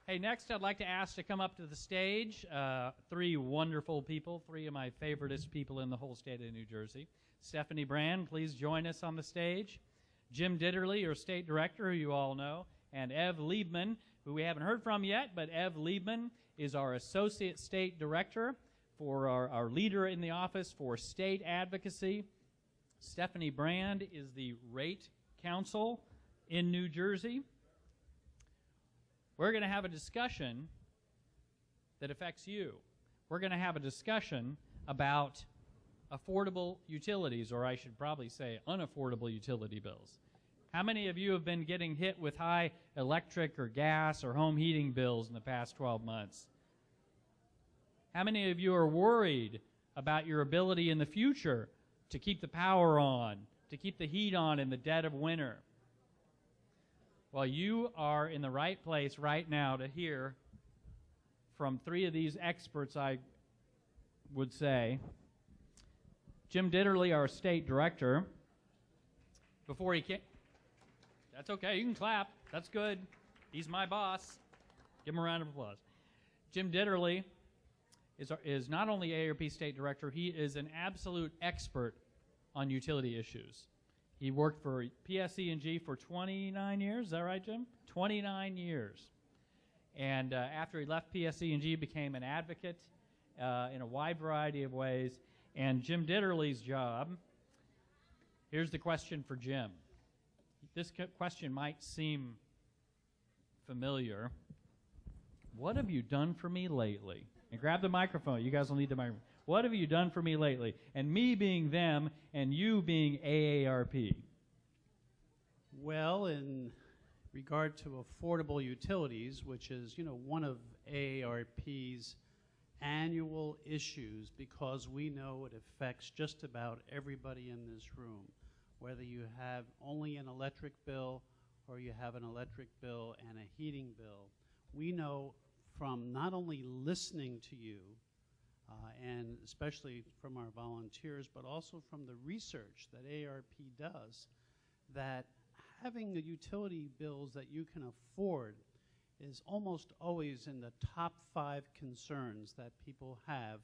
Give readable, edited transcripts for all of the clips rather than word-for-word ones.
Hey, next I'd like to ask to come up to the stage three wonderful people, three of my favoriteest people in the whole state of New Jersey. Stephanie Brand, please join us on the stage. Jim Ditterly, your state director, who you all know, and Ev Liebman, who we haven't heard from yet, but Ev Liebman is our associate state director for our leader in the office for state advocacy. Stephanie Brand is the rate counsel in New Jersey. We're going to have a discussion that affects you. We're going to have a discussion about affordable utilities, or I should probably say unaffordable utility bills. How many of you have been getting hit with high electric or gas or home heating bills in the past 12 months? How many of you are worried about your ability in the future to keep the power on, to keep the heat on in the dead of winter? Well, you are in the right place right now to hear from three of these experts, I would say. Jim Ditterly, our state director, before he came, that's okay, you can clap, that's good. He's my boss. Give him a round of applause. Jim Ditterly is not only AARP state director, he is an absolute expert on utility issues. He worked for PSE&G for 29 years. Is that right, Jim? 29 years. And after he left PSE&G, became an advocate in a wide variety of ways. And Jim Ditterly's job, here's the question for Jim. This question might seem familiar. What have you done for me lately? And grab the microphone. You guys will need the microphone. What have you done for me lately? And me being them, and you being AARP. Well, in regard to affordable utilities, which is, one of AARP's annual issues, because we know it affects just about everybody in this room, whether you have only an electric bill or you have an electric bill and a heating bill. We know from not only listening to you, and especially from our volunteers, but also from the research that AARP does, that having the utility bills that you can afford is almost always in the top 5 concerns that people have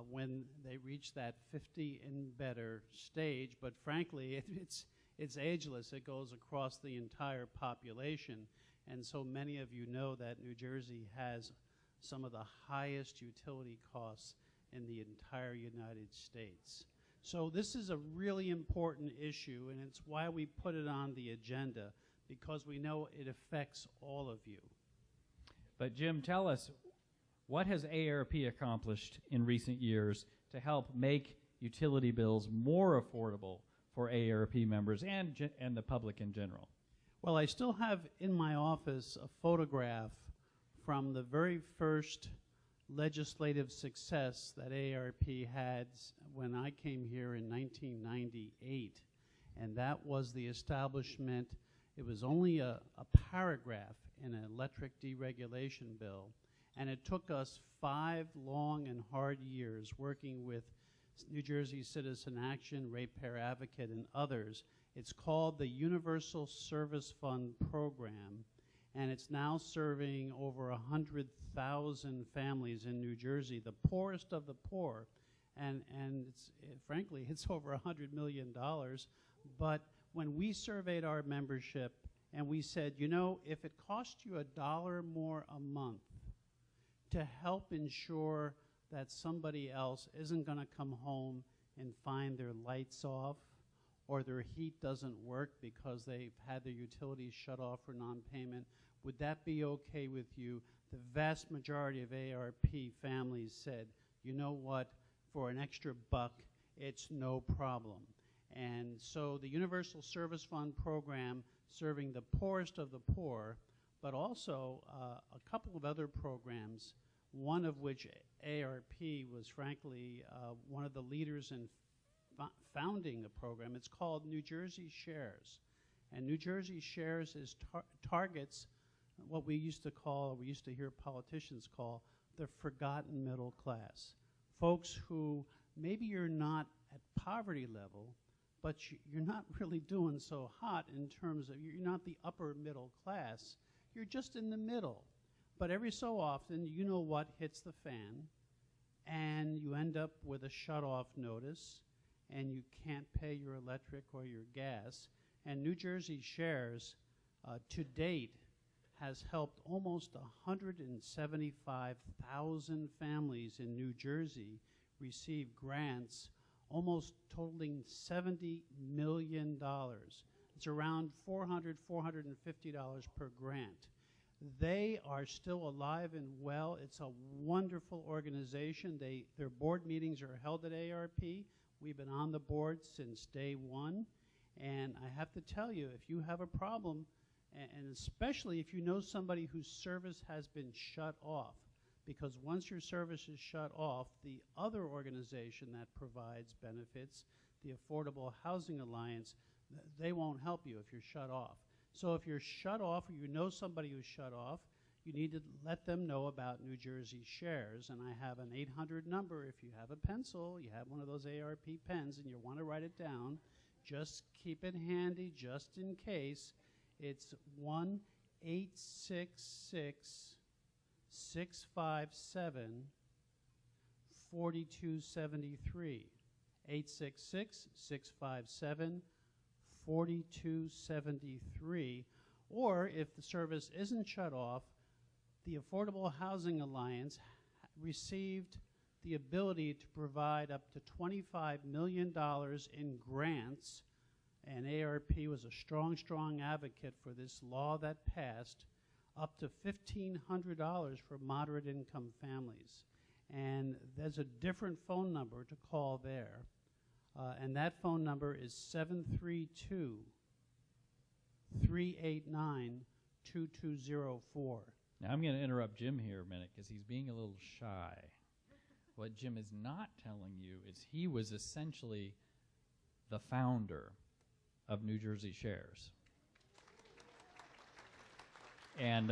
when they reach that 50 and better stage. But frankly, it's ageless. It goes across the entire population. And so many of you know that New Jersey has some of the highest utility costs in the entire United States. So this is a really important issue, and it's why we put it on the agenda, because we know it affects all of you. But Jim, tell us, what has AARP accomplished in recent years to help make utility bills more affordable for AARP members and the public in general? Well, I still have in my office a photograph from the very first legislative success that AARP had when I came here in 1998, and that was the establishment. It was only a paragraph in an electric deregulation bill, and it took us 5 long and hard years working with New Jersey Citizen Action, Ratepayer Advocate, and others. It's called the Universal Service Fund Program, and it's now serving over 100,000 families in New Jersey, the poorest of the poor, and frankly, it's over $100 million. But when we surveyed our membership and we said, if it cost you $1 more a month to help ensure that somebody else isn't going to come home and find their lights off or their heat doesn't work because they've had their utilities shut off for non-payment, would that be okay with you? The vast majority of AARP families said, you know what, for an extra buck, it's no problem. And so the Universal Service Fund Program, serving the poorest of the poor, but also a couple of other programs, one of which AARP was frankly one of the leaders in founding a program. It's called New Jersey Shares. And New Jersey Shares is targets what we used to call, or we used to hear politicians call, the forgotten middle class. Folks who maybe you're not at poverty level, but you're not really doing so hot in terms of, you're not the upper middle class, you're just in the middle. But every so often, you know what hits the fan, and you end up with a shut-off notice, and you can't pay your electric or your gas. And New Jersey Shares, to date, has helped almost 175,000 families in New Jersey receive grants, almost totaling $70 million. It's around $400, $450 per grant. They are still alive and well. It's a wonderful organization. Their board meetings are held at ARP. We've been on the board since day one. And I have to tell you, if you have a problem, and especially if you know somebody whose service has been shut off, because once your service is shut off, the other organization that provides benefits, the Affordable Housing Alliance, they won't help you if you're shut off. So if you're shut off or you know somebody who's shut off, you need to let them know about New Jersey Shares. And I have an 800 number. If you have a pencil, you have one of those ARP pens and you want to write it down, just keep it handy just in case. It's 1-866-657-4273. 866-657-4273. Or if the service isn't shut off, the Affordable Housing Alliance received the ability to provide up to $25 million in grants, and ARP was a strong, strong advocate for this law that passed, up to $1,500 for moderate income families. And there's a different phone number to call there, and that phone number is 732-389-2204. Now I'm going to interrupt Jim here a minute because he's being a little shy. What Jim is not telling you is he was essentially the founder of New Jersey Shares. And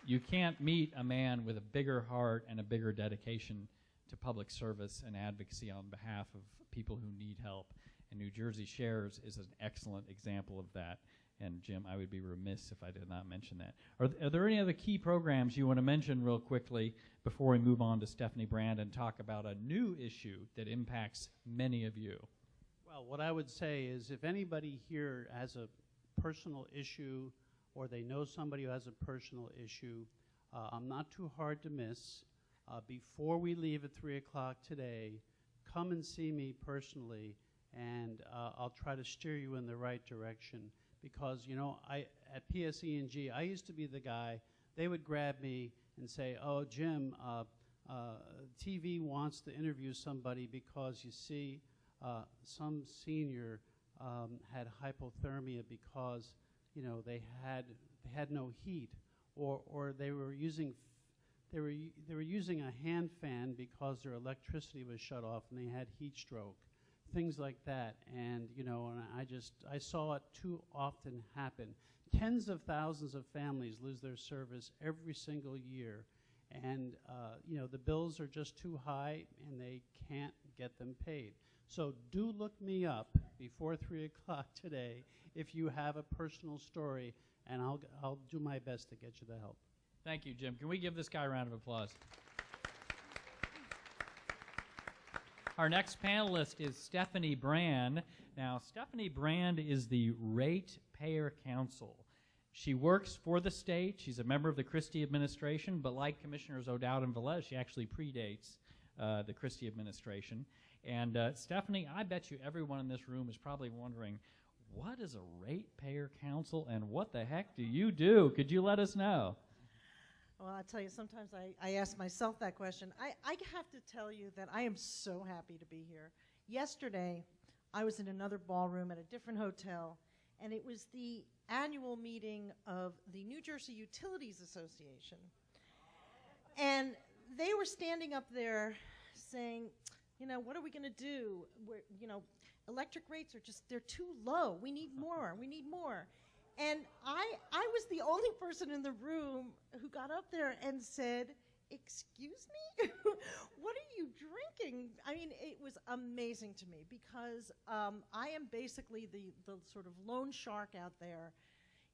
you can't meet a man with a bigger heart and a bigger dedication to public service and advocacy on behalf of people who need help. And New Jersey Shares is an excellent example of that. And Jim, I would be remiss if I did not mention that. Are there any other key programs you want to mention real quickly before we move on to Stephanie Brand and talk about a new issue that impacts many of you? Well, what I would say is if anybody here has a personal issue or they know somebody who has a personal issue, I'm not too hard to miss. Before we leave at 3 o'clock today, come and see me personally, and I'll try to steer you in the right direction. Because, you know, at PSE&G, I used to be the guy, they would grab me and say, oh, Jim, TV wants to interview somebody because, you see, some senior had hypothermia because, you know, they had no heat, or they were using a hand fan because their electricity was shut off and they had heat stroke. Things like that, and you know, and I saw it too often happen. Tens of thousands of families lose their service every single year, and you know, the bills are just too high and they can't get them paid. So do look me up before 3 o'clock today if you have a personal story, and I'll do my best to get you the help. Thank you, Jim. Can we give this guy a round of applause? Our next panelist is Stephanie Brand. Now, Stephanie Brand is the Ratepayer Council. She works for the state. She's a member of the Christie administration, but like Commissioners O'Dowd and Velez, she actually predates the Christie administration. And Stephanie, I bet you everyone in this room is probably wondering, what is a Ratepayer Council and what the heck do you do? Could you let us know? Well, I tell you, sometimes I ask myself that question. I have to tell you that I am so happy to be here. Yesterday, I was in another ballroom at a different hotel, and it was the annual meeting of the New Jersey Utilities Association. And they were standing up there saying, you know, what are we going to do? You know, electric rates are just, they're too low. We need more. We need more. And I was the only person in the room who got up there and said, excuse me? What are you drinking? I mean, it was amazing to me because I am basically the sort of lone shark out there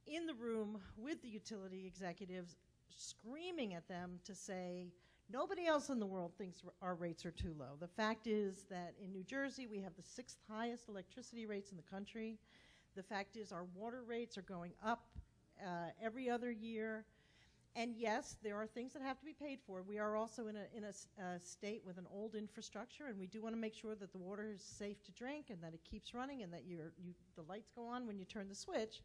in the room with the utility executives screaming at them to say, nobody else in the world thinks our rates are too low. The fact is that in New Jersey, we have the 6th highest electricity rates in the country. The fact is our water rates are going up every other year. And yes, there are things that have to be paid for. We are also in a state with an old infrastructure, and we do want to make sure that the water is safe to drink and that it keeps running and that the lights go on when you turn the switch.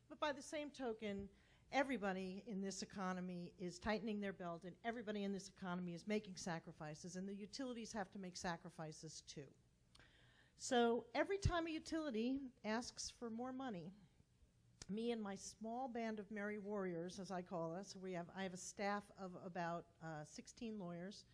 But by the same token, everybody in this economy is tightening their belt, and everybody in this economy is making sacrifices, and the utilities have to make sacrifices too. So every time a utility asks for more money, me and my small band of merry warriors, as I call us, I have a staff of about 16 lawyers.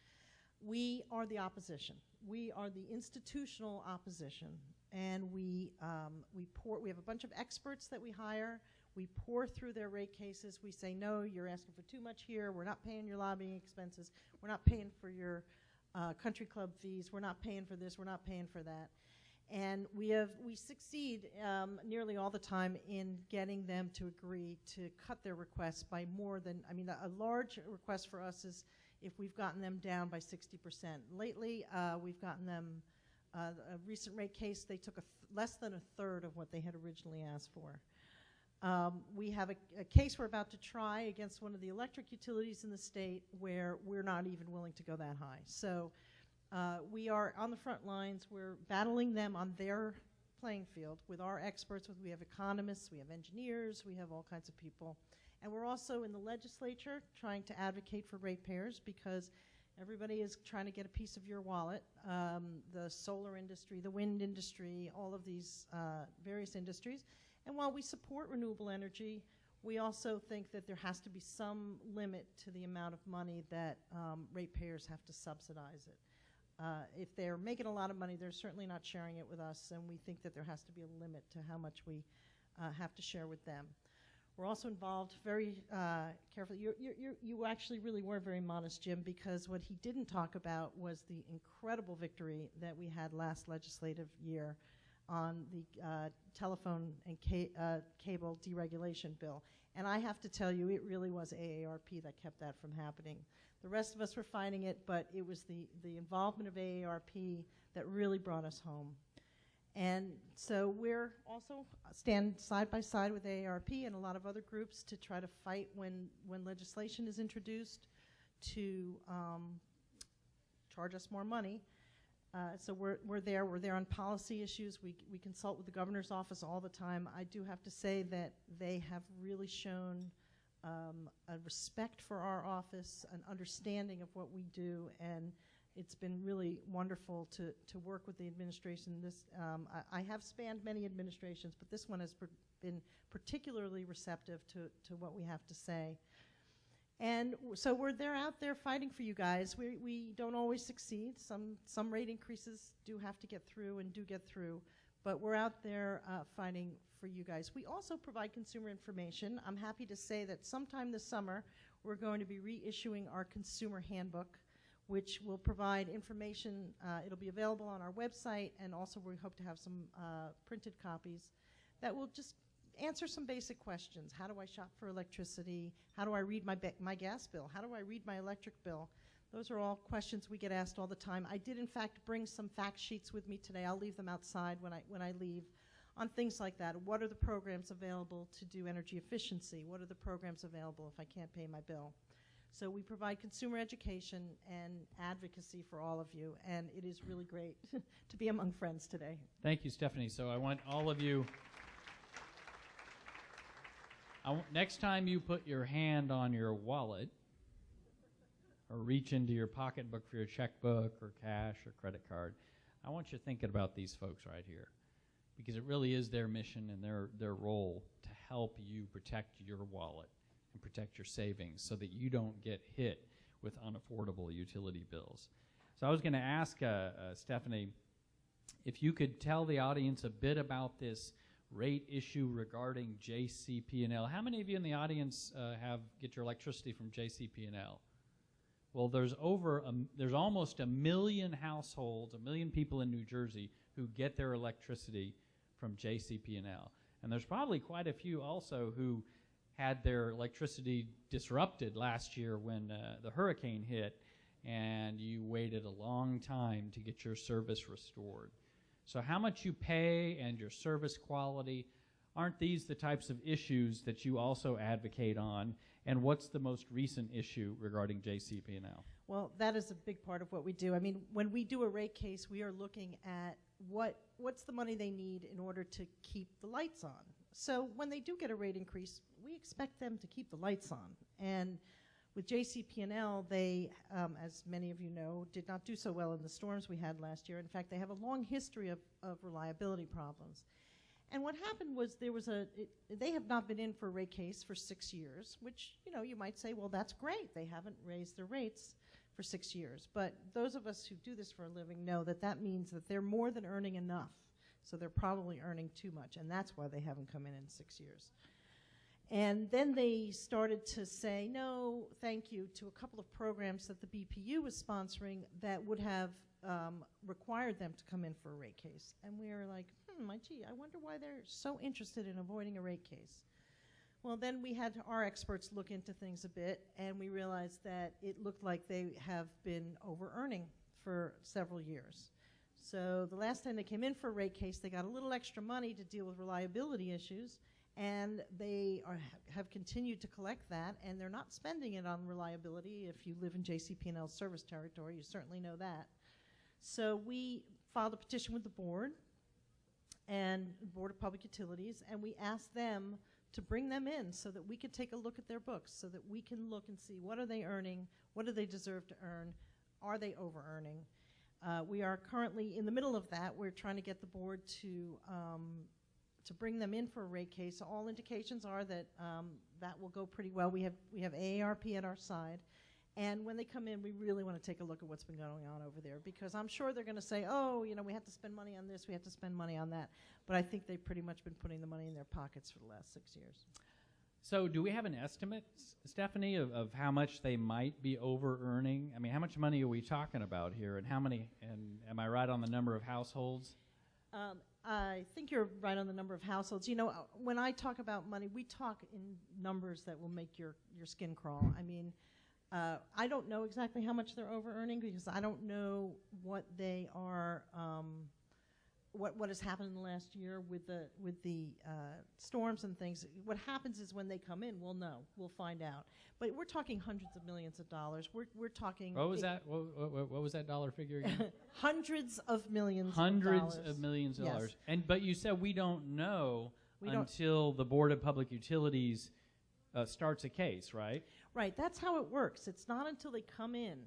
We are the opposition. We are the institutional opposition, and we have a bunch of experts that we hire. We pour through their rate cases. We say, no, you're asking for too much here. We're not paying your lobbying expenses. We're not paying for your country club fees. We're not paying for this. We're not paying for that. And we succeed nearly all the time in getting them to agree to cut their requests by more than, a large request for us is if we've gotten them down by 60%. Lately, we've gotten them, a recent rate case, they took less than a third of what they had originally asked for. We have a case we're about to try against one of the electric utilities in the state where we're not even willing to go that high. So we are on the front lines. We're battling them on their playing field with our experts. We have economists, we have engineers, we have all kinds of people. And we're also in the legislature trying to advocate for ratepayers because everybody is trying to get a piece of your wallet. The solar industry, the wind industry, all of these various industries. And while we support renewable energy, we also think that there has to be some limit to the amount of money that ratepayers have to subsidize it. If they're making a lot of money, they're certainly not sharing it with us, and we think that there has to be a limit to how much we have to share with them. We're also involved very carefully. You actually really were very modest, Jim, because what he didn't talk about was the incredible victory that we had last legislative year on the telephone and cable deregulation bill. And I have to tell you, it really was AARP that kept that from happening. The rest of us were fighting it, but it was the involvement of AARP that really brought us home. And so we're also stand side by side with AARP and a lot of other groups to try to fight when legislation is introduced to charge us more money. So we're there on policy issues. We consult with the governor's office all the time. I do have to say that they have really shown a respect for our office, an understanding of what we do, and it's been really wonderful to work with the administration. I have spanned many administrations, but this one has been particularly receptive to what we have to say. And so they're out there fighting for you guys. We don't always succeed. Some rate increases do have to get through and do get through, but we're out there fighting for you guys. We also provide consumer information. I'm happy to say that sometime this summer, we're going to be reissuing our consumer handbook, which will provide information. It'll be available on our website, and also we hope to have some printed copies that will just answer some basic questions. How do I shop for electricity? How do I read my gas bill? How do I read my electric bill? Those are all questions we get asked all the time. I did, in fact, bring some fact sheets with me today. I'll leave them outside when I leave on things like that. What are the programs available to do energy efficiency? What are the programs available if I can't pay my bill? So we provide consumer education and advocacy for all of you, and it is really great to be among friends today. Thank you, Stephanie. So I want all of you, next time you put your hand on your wallet or reach into your pocketbook for your checkbook or cash or credit card, I want you thinking about these folks right here, because it really is their mission and their role to help you protect your wallet and protect your savings so that you don't get hit with unaffordable utility bills. So I was going to ask Stephanie if you could tell the audience a bit about this rate issue regarding JCP&L. How many of you in the audience get your electricity from JCP&L? Well, there's almost 1 million households, 1 million people in New Jersey who get their electricity from JCP&L. And there's probably quite a few also who had their electricity disrupted last year when the hurricane hit, and you waited a long time to get your service restored. So how much you pay and your service quality, aren't these the types of issues that you also advocate on? And what's the most recent issue regarding JCP&L? Well, that is a big part of what we do. I mean, when we do a rate case, we are looking at what's the money they need in order to keep the lights on. So when they do get a rate increase, we expect them to keep the lights on. And with JCP&L, they, as many of you know, did not do so well in the storms we had last year. In fact, they have a long history of reliability problems. And what happened was they have not been in for a rate case for 6 years, which, you might say, well, that's great. They haven't raised their rates for 6 years. But those of us who do this for a living know that that means that they're more than earning enough. So they're probably earning too much, and that's why they haven't come in 6 years. And then they started to say no, thank you, to a couple of programs that the BPU was sponsoring that would have required them to come in for a rate case. And we were like, gee, I wonder why they're so interested in avoiding a rate case. Well, then we had our experts look into things a bit, and we realized that it looked like they have been over-earning for several years. So the last time they came in for a rate case, they got a little extra money to deal with reliability issues, and they have continued to collect that, and they're not spending it on reliability. If you live in JCP&L's service territory, you certainly know that. So we filed a petition with the board and Board of Public Utilities, and we asked them to bring them in so that we could take a look at their books, so that we can look and see what are they earning, what do they deserve to earn, are they over-earning. We are currently in the middle of that. We're trying to get the board to bring them in for a rate case. All indications are that that will go pretty well. We have AARP at our side. And when they come in, we really want to take a look at what's been going on over there, because I'm sure they're going to say, oh, we have to spend money on this, we have to spend money on that. But I think they've pretty much been putting the money in their pockets for the last 6 years. So do we have an estimate, Stephanie, of how much they might be over-earning? I mean, how much money are we talking about here, and am I right on the number of households? I think you're right on the number of households. When I talk about money, we talk in numbers that will make your skin crawl. I mean, I don't know exactly how much they're over-earning, because I don't know what they are, what has happened in the last year with the storms and things. What happens is when they come in, we'll know. We'll find out. But we're talking hundreds of millions of dollars. We're talking. What was that? What was that dollar figure again? Hundreds of millions. Hundreds of millions of dollars. But you said we don't know until the Board of Public Utilities starts a case, right? Right. That's how it works. It's not until they come in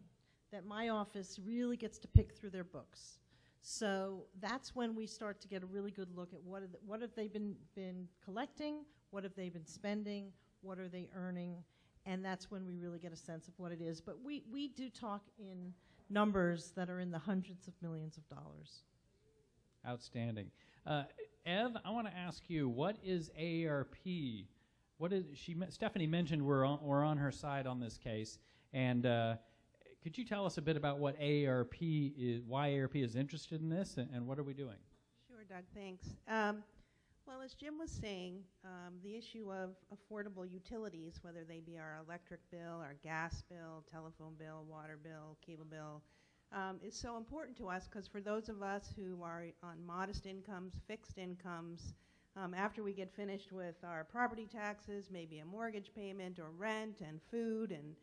that my office really gets to pick through their books. So that's when we start to get a really good look at what have they been collecting, what have they been spending, what are they earning, and that's when we really get a sense of what it is. But we do talk in numbers that are in the hundreds of millions of dollars. Outstanding. Ev, I want to ask you, what is AARP? Stephanie mentioned we're on her side on this case, and could you tell us a bit about what AARP is, why AARP is interested in this, and what are we doing? Sure, Doug, thanks. Well, as Jim was saying, the issue of affordable utilities, whether they be our electric bill, our gas bill, telephone bill, water bill, cable bill, is so important to us, because for those of us who are on modest incomes, fixed incomes, after we get finished with our property taxes, maybe a mortgage payment or rent and food and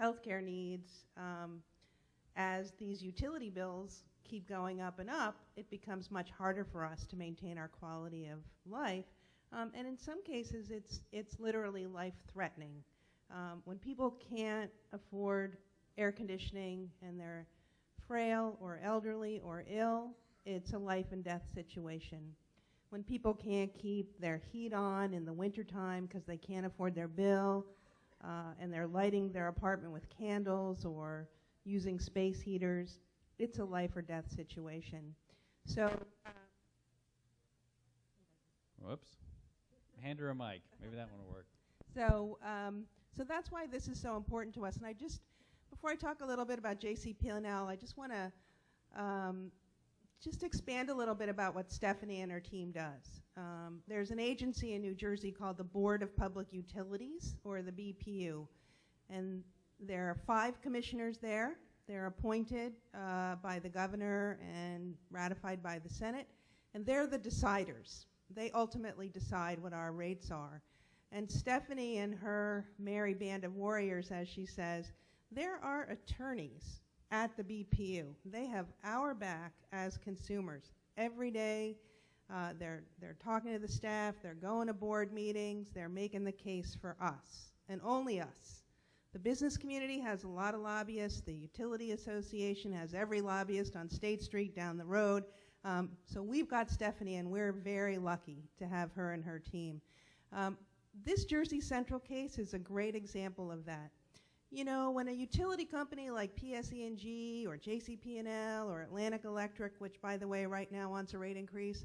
healthcare needs, as these utility bills keep going up and up, it becomes much harder for us to maintain our quality of life. And in some cases, it's literally life-threatening. When people can't afford air conditioning and they're frail or elderly or ill, it's a life and death situation. When people can't keep their heat on in the wintertime because they can't afford their bill, and they're lighting their apartment with candles or using space heaters, it's a life or death situation. So, whoops. Hand her a mic. Maybe that one will work. So that's why this is so important to us. And before I talk a little bit about JCP&L, I just want to just expand a little bit about what Stephanie and her team does. There's an agency in New Jersey called the Board of Public Utilities, or the BPU, and there are 5 commissioners there. They're appointed by the governor and ratified by the Senate, and they're the deciders. They ultimately decide what our rates are. And Stephanie and her merry band of warriors, as she says, there are attorneys at the BPU. They have our back as consumers. Every day, they're talking to the staff, they're going to board meetings, they're making the case for us, and only us. The business community has a lot of lobbyists. The Utility Association has every lobbyist on State Street down the road. So we've got Stephanie, and we're very lucky to have her and her team. This Jersey Central case is a great example of that. You know, when a utility company like PSE&G or JCP&L or Atlantic Electric, which, by the way, right now wants a rate increase,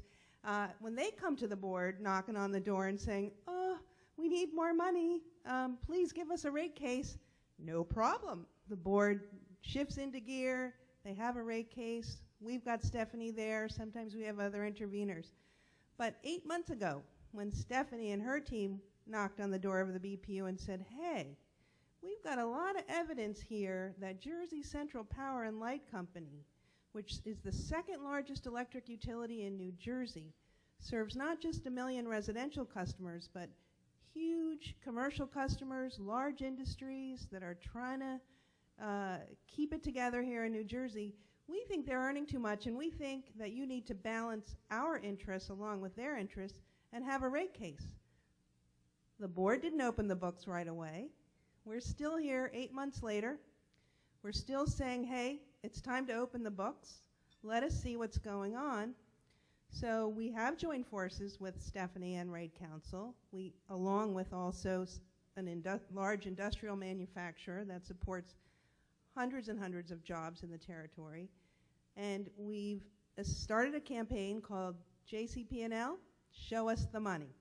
when they come to the board knocking on the door and saying, oh, we need more money, please give us a rate case, no problem. The board shifts into gear, they have a rate case, we've got Stephanie there, sometimes we have other interveners. But 8 months ago, when Stephanie and her team knocked on the door of the BPU and said, hey, we've got a lot of evidence here that Jersey Central Power and Light Company, which is the second largest electric utility in New Jersey, serves not just 1 million residential customers, but huge commercial customers, large industries that are trying to keep it together here in New Jersey. We think they're earning too much, and we think that you need to balance our interests along with their interests and have a rate case. The board didn't open the books right away. We're still here 8 months later. We're still saying, hey, it's time to open the books. Let us see what's going on. So we have joined forces with Stephanie and Rate Council, along with also a large industrial manufacturer that supports hundreds and hundreds of jobs in the territory. And we've started a campaign called JCP&L, Show Us the Money.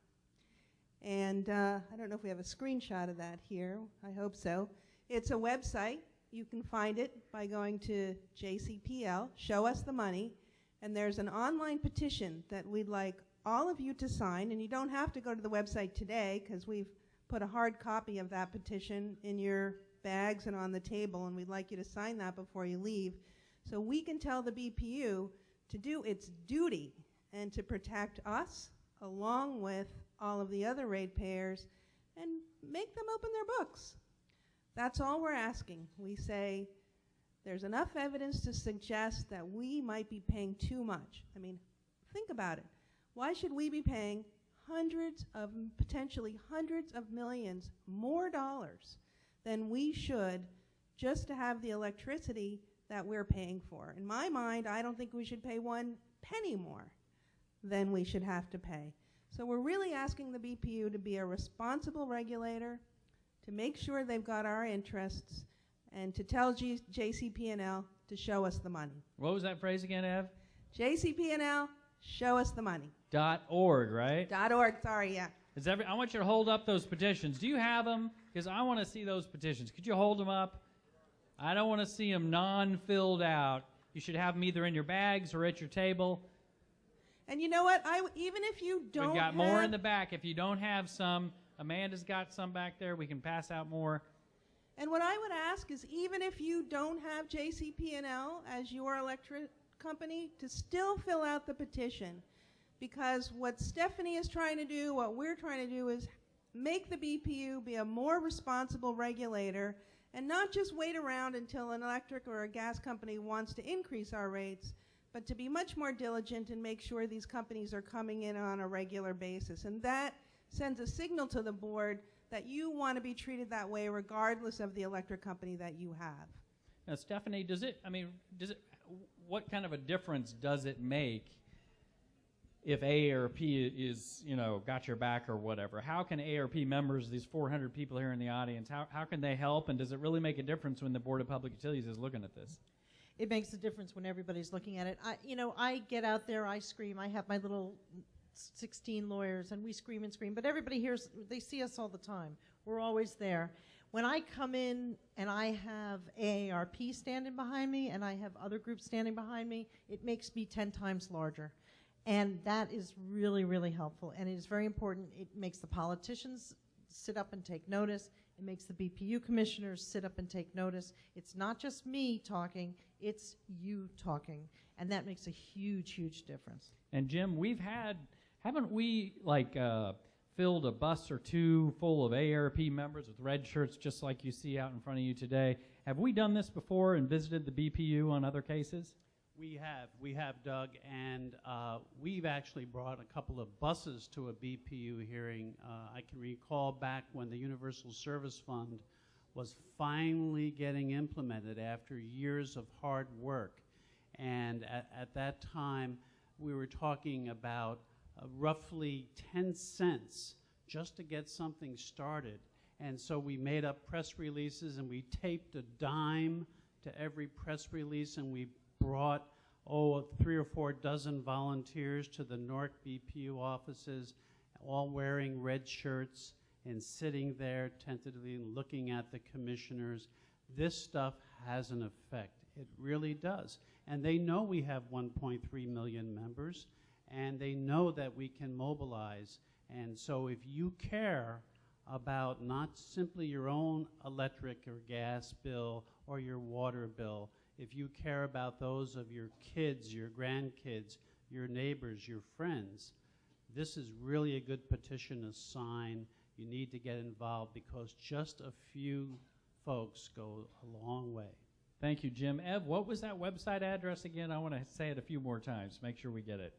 And I don't know if we have a screenshot of that here. I hope so. It's a website. You can find it by going to JCPL, Show Us the Money. And there's an online petition that we'd like all of you to sign. And you don't have to go to the website today, because we've put a hard copy of that petition in your bags and on the table. And we'd like you to sign that before you leave, so we can tell the BPU to do its duty and to protect us along with all of the other ratepayers and make them open their books. That's all we're asking. We say there's enough evidence to suggest that we might be paying too much. I mean, think about it. Why should we be paying potentially hundreds of millions more dollars than we should just to have the electricity that we're paying for? In my mind, I don't think we should pay 1 penny more than we should have to pay. So we're really asking the BPU to be a responsible regulator, to make sure they've got our interests, and to tell JCP&L to show us the money. What was that phrase again, Ev? JCP&L, show us the money. .org, right? .org, sorry, yeah. I want you to hold up those petitions. Do you have them? Because I want to see those petitions. Could you hold them up? I don't want to see them non-filled out. You should have them either in your bags or at your table. And you know what? Even if you don't We've got more in the back. If you don't have some, Amanda's got some back there. We can pass out more. And what I would ask is, even if you don't have JCP&L as your electric company, to still fill out the petition. Because what Stephanie is trying to do, what we're trying to do, is make the BPU be a more responsible regulator and not just wait around until an electric or a gas company wants to increase our rates, but to be much more diligent and make sure these companies are coming in on a regular basis. And that sends a signal to the board that you want to be treated that way regardless of the electric company that you have. Now, Stephanie, what kind of a difference does it make if AARP is, got your back or whatever? How can AARP members, these 400 people here in the audience, how can they help? And does it really make a difference when the Board of Public Utilities is looking at this? It makes a difference when everybody's looking at it. I get out there, I scream. I have my little 16 lawyers, and we scream and scream. But everybody hears, they see us all the time. We're always there. when I come in and I have AARP standing behind me and I have other groups standing behind me, it makes me 10 times larger. And that is really, really helpful. And it is very important. It makes the politicians sit up and take notice. It makes the BPU commissioners sit up and take notice. It's not just me talking, it's you talking. And that makes a huge, huge difference. And Jim, haven't we filled a bus or two full of AARP members with red shirts just like you see out in front of you today? Have we done this before and visited the BPU on other cases? We have, Doug, and we've actually brought a couple of buses to a BPU hearing. I can recall back when the Universal Service Fund was finally getting implemented after years of hard work. And at that time, we were talking about roughly 10 cents just to get something started. And so we made up press releases and we taped a dime to every press release, and we brought 3 or 4 dozen volunteers to the Newark BPU offices, all wearing red shirts and sitting there tentatively looking at the commissioners. This stuff has an effect. It really does. And they know we have 1.3 million members, and they know that we can mobilize. And so if you care about not simply your own electric or gas bill or your water bill, if you care about those of your kids, your grandkids, your neighbors, your friends, this is really a good petition to sign. You need to get involved because just a few folks go a long way. Thank you, Jim. Ev, what was that website address again? I want to say it a few more times. Make sure we get it.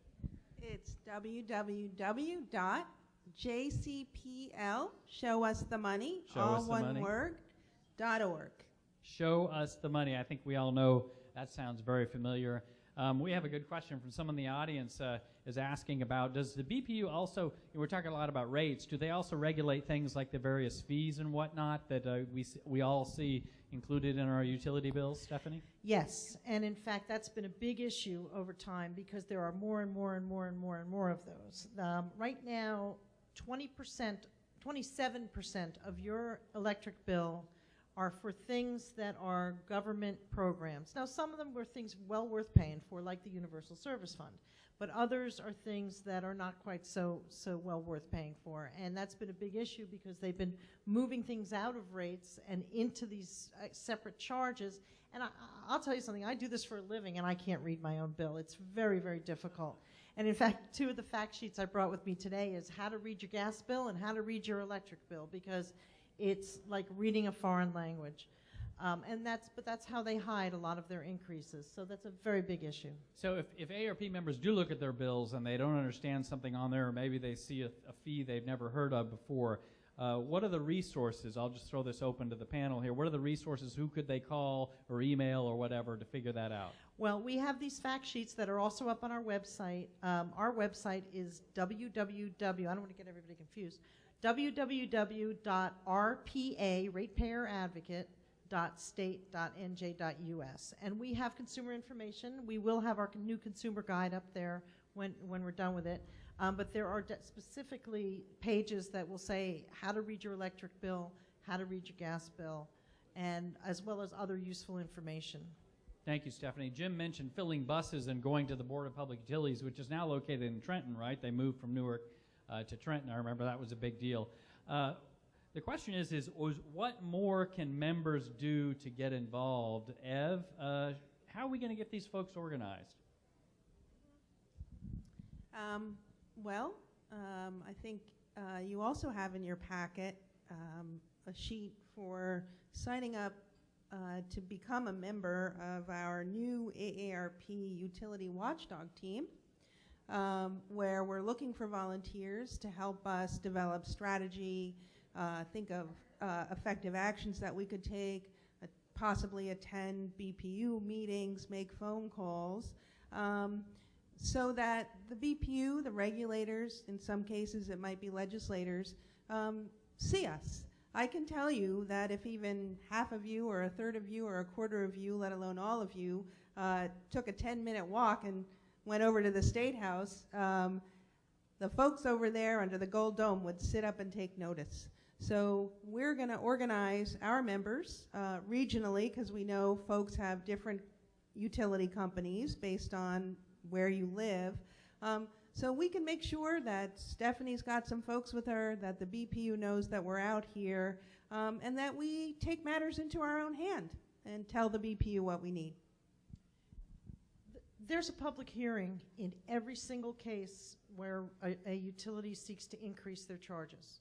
It's www.jcpl, show us the money, all one word, .org. Show us the money. I think we all know that sounds very familiar. We have a good question from someone in the audience is asking about, does the BPU also, we're talking a lot about rates, do they also regulate things like the various fees and whatnot that we all see included in our utility bills, Stephanie? Yes, and in fact, that's been a big issue over time because there are more and more and more and more and more of those. Right now, 27% of your electric bill are for things that are government programs. Now, some of them were things well worth paying for, like the Universal Service Fund, but others are things that are not quite so well worth paying for. And that's been a big issue because they've been moving things out of rates and into these separate charges. And I'll tell you something, I do this for a living and I can't read my own bill. It's very, very difficult. And in fact, 2 of the fact sheets I brought with me today is how to read your gas bill and how to read your electric bill, because it's like reading a foreign language. But that's how they hide a lot of their increases. So that's a very big issue. So if AARP members do look at their bills and they don't understand something on there, or maybe they see a fee they've never heard of before, what are the resources? I'll just throw this open to the panel here. What are the resources? Who could they call or email or whatever to figure that out? Well, we have these fact sheets that are also up on our website. Our website is www, I don't want to get everybody confused, www.rpa, ratepayerinadvocate.state.nj.us. And we have consumer information. We will have our new consumer guide up there when we're done with it. But there are specifically pages that will say how to read your electric bill, how to read your gas bill, and as well as other useful information. Thank you, Stephanie. Jim mentioned filling buses and going to the Board of Public Utilities, which is now located in Trenton, right? They moved from Newark to Trenton. I remember that was a big deal. The question is what more can members do to get involved? Ev, how are we going to get these folks organized? I think you also have in your packet a sheet for signing up to become a member of our new AARP Utility Watchdog team, where we're looking for volunteers to help us develop strategy, think of effective actions that we could take, possibly attend BPU meetings, make phone calls, so that the BPU, the regulators, in some cases it might be legislators, see us. I can tell you that if even half of you or a third of you or a quarter of you, let alone all of you, took a 10-minute walk and went over to the State House, the folks over there under the Gold Dome would sit up and take notice. So we're going to organize our members regionally, because we know folks have different utility companies based on where you live. So we can make sure that Stephanie's got some folks with her, that the BPU knows that we're out here, and that we take matters into our own hand and tell the BPU what we need. There's a public hearing in every single case where a utility seeks to increase their charges.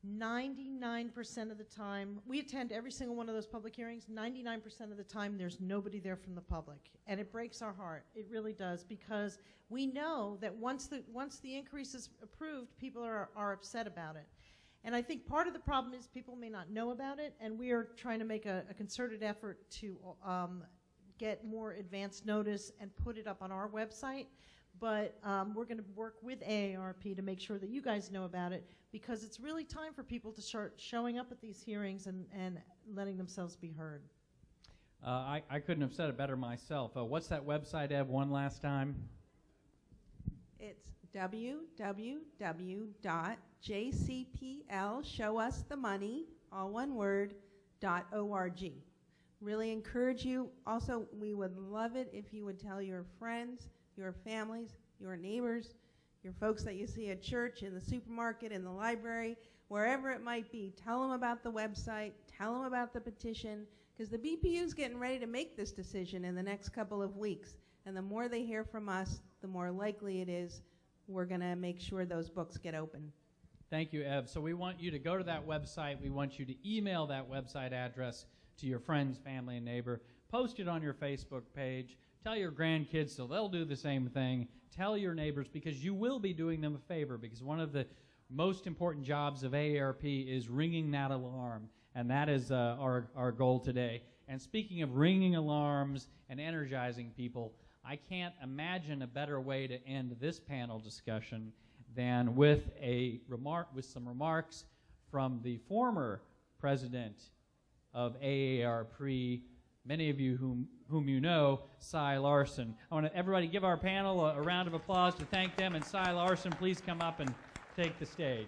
99% of the time, we attend every single one of those public hearings. 99% of the time, there's nobody there from the public. And it breaks our heart. It really does, because we know that once the increase is approved, people are upset about it. And I think part of the problem is people may not know about it, and we are trying to make a concerted effort to get more advance notice and put it up on our website. But we're going to work with AARP to make sure that you guys know about it, because it's really time for people to start showing up at these hearings and letting themselves be heard. I couldn't have said it better myself. What's that website, Ev, one last time? It's www.jcplshowusthemoney, all one word, .org. Really encourage you. Also, we would love it if you would tell your friends, your families, your neighbors, your folks that you see at church, in the supermarket, in the library, wherever it might be. Tell them about the website. Tell them about the petition, because the BPU is getting ready to make this decision in the next couple of weeks. And the more they hear from us, the more likely it is we're going to make sure those books get open. Thank you, Ev. So we want you to go to that website. We want you to email that website address to your friends, family, and neighbor. Post it on your Facebook page. Tell your grandkids so they'll do the same thing. Tell your neighbors, because you will be doing them a favor, because one of the most important jobs of AARP is ringing that alarm, and that is our goal today. And speaking of ringing alarms and energizing people, I can't imagine a better way to end this panel discussion than with some remarks from the former president of AARP, many of you whom you know, Cy Larson. I want everybody give our panel a round of applause to thank them. And Cy Larson, please come up and take the stage.